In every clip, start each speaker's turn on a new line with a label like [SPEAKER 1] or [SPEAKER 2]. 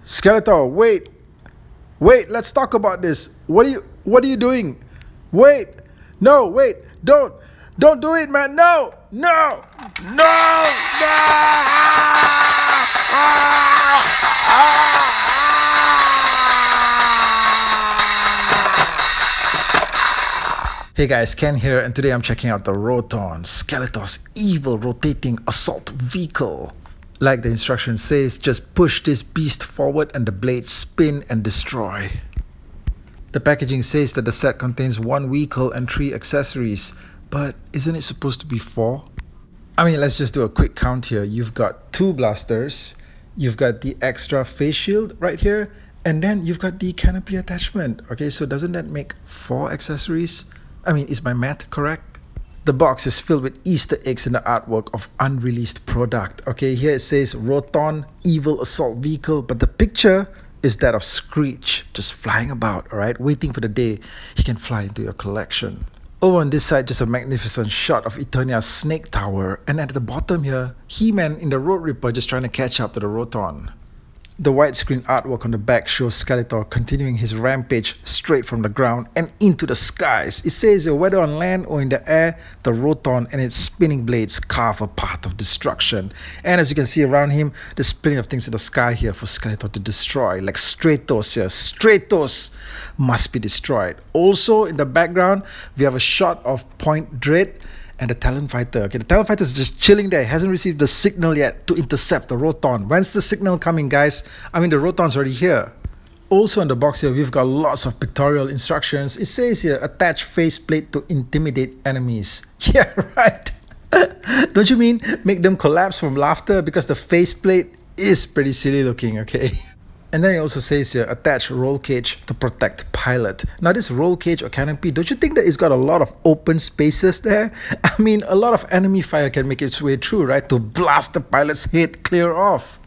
[SPEAKER 1] Skeletor, wait, let's talk about this. What are you doing? Wait, no, wait, don't do it, man. No, no, no, no. Hey guys, Ken here, and today I'm checking out the Roton, Skeletor's evil rotating assault vehicle. Like the instruction says, just push this beast forward and the blades spin and destroy. The packaging says that the set contains 1 vehicle and 3 accessories, but isn't it supposed to be 4? I mean, let's just do a quick count here. You've got 2 blasters, you've got the extra face shield right here, and then you've got the canopy attachment. Okay, so doesn't that make 4 accessories? I mean, is my math correct? The box is filled with Easter eggs in the artwork of unreleased product. Okay, here it says Roton Evil Assault Vehicle, but the picture is that of Screech just flying about, alright, waiting for the day he can fly into your collection. Over on this side, just a magnificent shot of Eternia's Snake Tower, and at the bottom here, He-Man in the Road Ripper just trying to catch up to the Roton. The widescreen artwork on the back shows Skeletor continuing his rampage straight from the ground and into the skies. It says whether on land or in the air, the Roton and its spinning blades carve a path of destruction. And as you can see around him, there's plenty of things in the sky here for Skeletor to destroy, like Stratos here. Stratos must be destroyed. Also in the background, we have a shot of Point Dread and the Talon Fighter. Okay, the Talon Fighter is just chilling there. He hasn't received the signal yet to intercept the Roton. When's the signal coming, guys? I mean, the Roton's already here. Also in the box here, we've got lots of pictorial instructions. It says here, attach faceplate to intimidate enemies. Yeah, right. Don't you mean make them collapse from laughter? Because the faceplate is pretty silly looking, okay? And then it also says here, attach roll cage to protect pilot. Now this roll cage or canopy, don't you think that it's got a lot of open spaces there? I mean, a lot of enemy fire can make its way through, right? To blast the pilot's head clear off.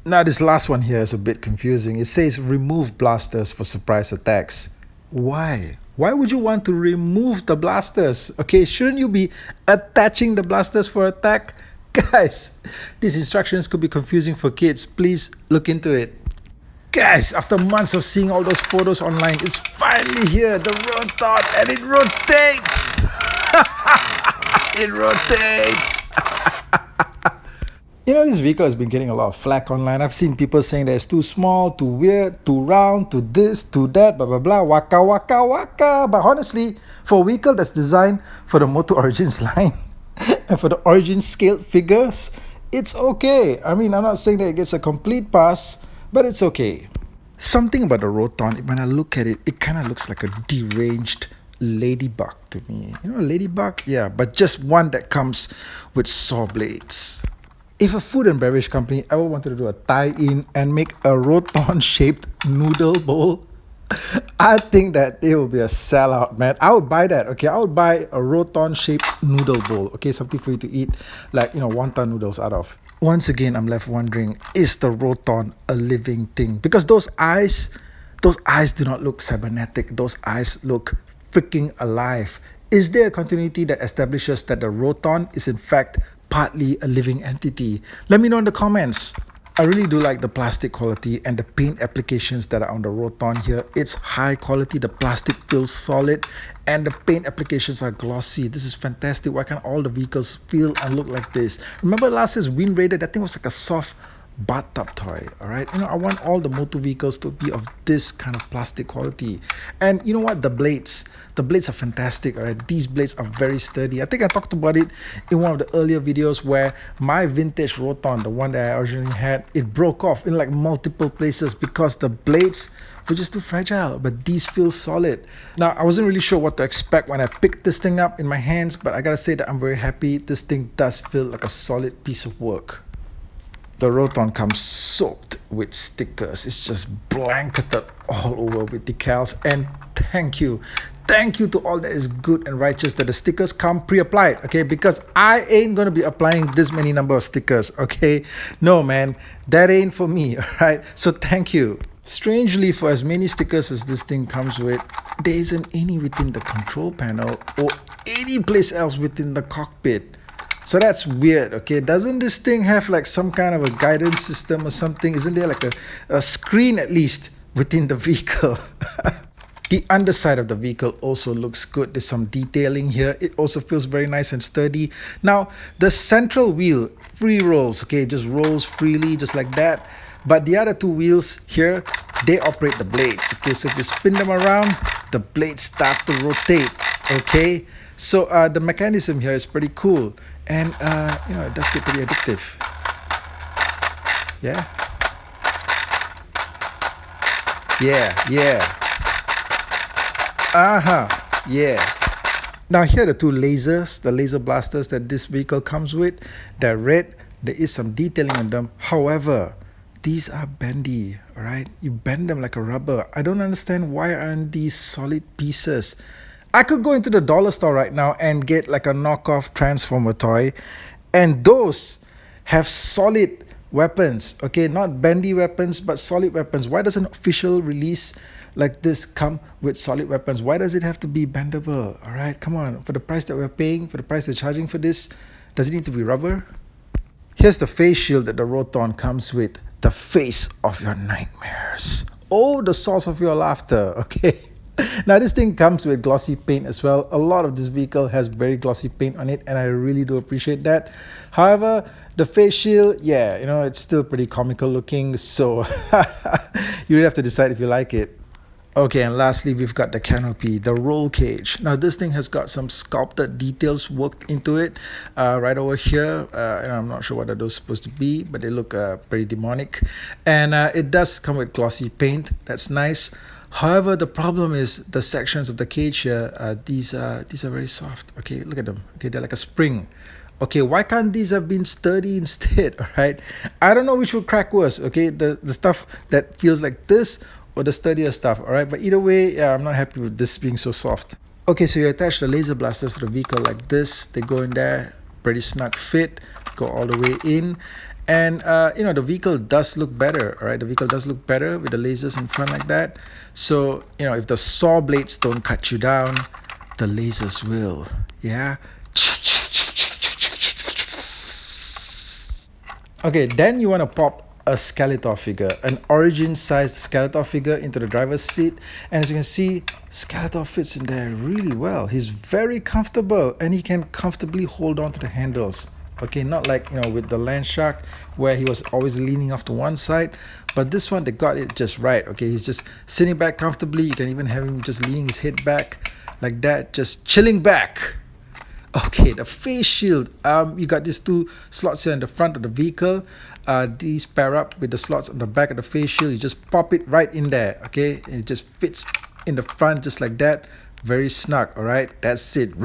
[SPEAKER 1] Now this last one here is a bit confusing. It says remove blasters for surprise attacks. Why? Why would you want to remove the blasters? Okay, shouldn't you be attaching the blasters for attack? Guys, these instructions could be confusing for kids. Please look into it. Guys, after months of seeing all those photos online, it's finally here, the Roton, and it rotates! It rotates! You know, this vehicle has been getting a lot of flack online. I've seen people saying that it's too small, too weird, too round, too this, too that, blah, blah, blah, waka, waka, waka. But honestly, for a vehicle that's designed for the MOTU Origins line and for the Origins scaled figures, it's okay. I mean, I'm not saying that it gets a complete pass, but it's okay. Something about the Roton, when I look at it, it kind of looks like a deranged ladybug to me. You know, a ladybug? Yeah, but just one that comes with saw blades. If a food and beverage company ever wanted to do a tie-in and make a Roton-shaped noodle bowl, I think that it will be a sellout, man. I would buy that, okay? I would buy a Roton-shaped noodle bowl, okay? Something for you to eat, like, you know, wonton noodles out of. Once again, I'm left wondering, is the Roton a living thing? Because those eyes do not look cybernetic. Those eyes look freaking alive. Is there a continuity that establishes that the Roton is in fact partly a living entity? Let me know in the comments. I really do like the plastic quality and the paint applications that are on the Roton here. It's high quality, the plastic feels solid, and the paint applications are glossy. This is fantastic. Why can't all the vehicles feel and look like this? Remember last year's Wind Raider? That thing was like a soft bathtub toy, alright? You know, I want all the MOTU vehicles to be of this kind of plastic quality. And you know what? The blades are fantastic, alright? These blades are very sturdy. I think I talked about it in one of the earlier videos where my vintage Roton, the one that I originally had, it broke off in like multiple places because the blades were just too fragile, but these feel solid. Now, I wasn't really sure what to expect when I picked this thing up in my hands, but I gotta say that I'm very happy. This thing does feel like a solid piece of work. The Roton comes soaked with stickers. It's just blanketed all over with decals. And thank you to all that is good and righteous that the stickers come pre-applied, okay? Because I ain't gonna be applying this many number of stickers, okay? No, man, that ain't for me, all right? So thank you. Strangely, for as many stickers as this thing comes with, there isn't any within the control panel or any place else within the cockpit. So that's weird, okay? Doesn't this thing have like some kind of a guidance system or something? Isn't there like a screen at least within the vehicle? The underside of the vehicle also looks good. There's some detailing here. It also feels very nice and sturdy. Now, the central wheel free rolls, okay? It just rolls freely, just like that. But the other two wheels here, they operate the blades, okay? So if you spin them around, the blades start to rotate, okay? So the mechanism here is pretty cool. And, it does get pretty addictive. Yeah? Yeah. Yeah. Now here are the two lasers, the laser blasters that this vehicle comes with. They're red. There is some detailing on them. However, these are bendy, all right? You bend them like a rubber. I don't understand why aren't these solid pieces. I could go into the dollar store right now and get like a knockoff Transformer toy, and those have solid weapons, okay? Not bendy weapons, but solid weapons. Why does an official release like this come with solid weapons? Why does it have to be bendable? All right, come on. For the price that we're paying, for the price they're charging for this, does it need to be rubber? Here's the face shield that the Roton comes with. The face of your nightmares. Oh, the source of your laughter, okay? Now this thing comes with glossy paint as well. A lot of this vehicle has very glossy paint on it, and I really do appreciate that. However, the face shield, yeah, it's still pretty comical looking, so you really have to decide if you like it. Okay, and lastly, we've got the canopy, the roll cage. Now, this thing has got some sculpted details worked into it right over here. I'm not sure what are those supposed to be, but they look pretty demonic. And it does come with glossy paint. That's nice. However, the problem is the sections of the cage here. These are very soft. Okay, look at them. Okay, they're like a spring. Okay, why can't these have been sturdy instead? All right, I don't know which will crack worse. Okay, the stuff that feels like this, or the sturdier stuff, all right? But either way, yeah, I'm not happy with this being so soft. Okay, so you attach the laser blasters to the vehicle like this. They go in there, pretty snug fit, go all the way in. And, the vehicle does look better, all right? The vehicle does look better with the lasers in front like that. So, if the saw blades don't cut you down, the lasers will, yeah? Okay, then you want to pop a Skeletor figure, an Origins-sized Skeletor figure into the driver's seat. And as you can see, Skeletor fits in there really well. He's very comfortable, and he can comfortably hold on to the handles. Okay, not like, with the Land Shark, where he was always leaning off to one side. But this one, they got it just right. Okay, he's just sitting back comfortably. You can even have him just leaning his head back like that, just chilling back. Okay, the face shield. You got these two slots here in the front of the vehicle. These pair up with the slots on the back of the face shield. You just pop it right in there, okay? And it just fits in the front just like that. Very snug, all right? That's it.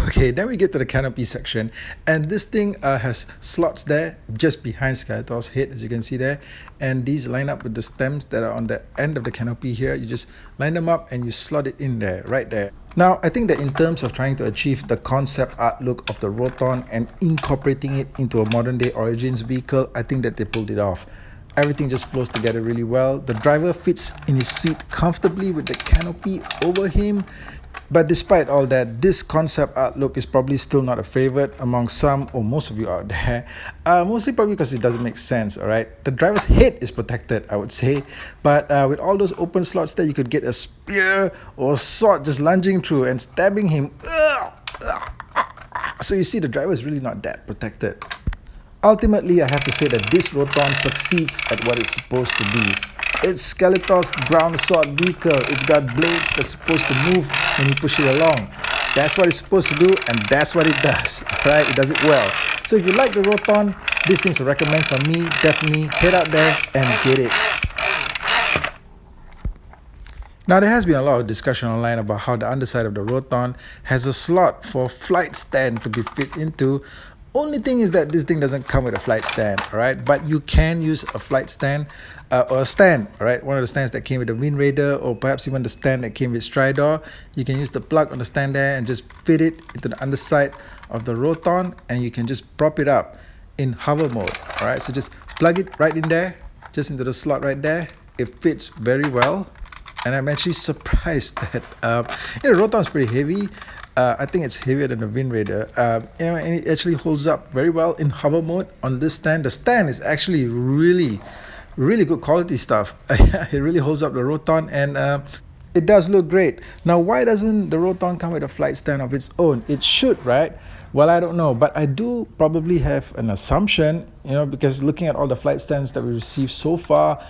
[SPEAKER 1] Okay, then we get to the canopy section, and this thing has slots there just behind Skeletor's head, as you can see there, and these line up with the stems that are on the end of the canopy here. You just line them up and you slot it in there, right there. Now, I think that in terms of trying to achieve the concept art look of the Roton and incorporating it into a modern day Origins vehicle, I think that they pulled it off. Everything just flows together really well. The driver fits in his seat comfortably with the canopy over him. But despite all that, this concept art look is probably still not a favorite among some or most of you out there. Mostly probably because it doesn't make sense, all right? The driver's head is protected, I would say. But with all those open slots there, you could get a spear or a sword just lunging through and stabbing him. So you see, the driver is really not that protected. Ultimately, I have to say that this Roton succeeds at what it's supposed to be. It's Skeletor's ground assault vehicle. It's got blades that's supposed to move when you push it along. That's what it's supposed to do, and that's what it does. Alright, it does it well. So if you like the Roton, this thing's a recommend from me. Definitely head out there and get it. Now, there has been a lot of discussion online about how the underside of the Roton has a slot for flight stand to be fit into. Only thing is that this thing doesn't come with a flight stand, all right? But you can use a flight stand or a stand, all right? One of the stands that came with the Wind Raider, or perhaps even the stand that came with Stridor. You can use the plug on the stand there and just fit it into the underside of the Roton, and you can just prop it up in hover mode, all right? So just plug it right in there, just into the slot right there. It fits very well, and I'm actually surprised that Roton's pretty heavy. I think it's heavier than the Wind Raider. And it actually holds up very well in hover mode on this stand. The stand is actually really good quality stuff. It really holds up the Roton, and it does look great. Now, why doesn't the Roton come with a flight stand of its own? It should, right? Well, I don't know, but I do probably have an assumption, because looking at all the flight stands that we received so far,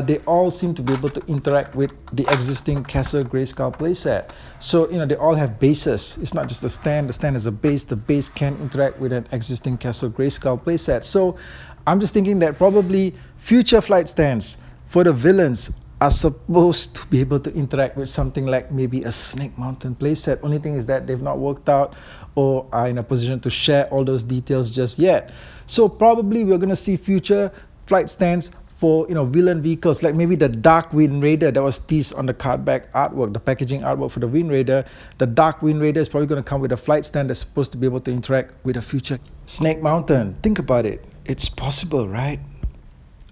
[SPEAKER 1] they all seem to be able to interact with the existing Castle Grayskull playset. So, they all have bases. It's not just the stand is a base. The base can interact with an existing Castle Grayskull playset. So, I'm just thinking that probably future flight stands for the villains are supposed to be able to interact with something like maybe a Snake Mountain playset. Only thing is that they've not worked out or are in a position to share all those details just yet. So probably we're going to see future flight stands for villain vehicles, like maybe the Dark Wind Raider that was teased on the card back artwork, the packaging artwork for the Wind Raider. The Dark Wind Raider is probably going to come with a flight stand that's supposed to be able to interact with a future Snake Mountain. Think about it. It's possible, right?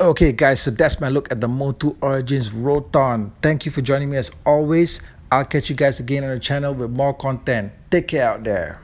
[SPEAKER 1] Okay guys, so that's my look at the MOTU Origins Roton. Thank you for joining me as always. I'll catch you guys again on the channel with more content. Take care out there.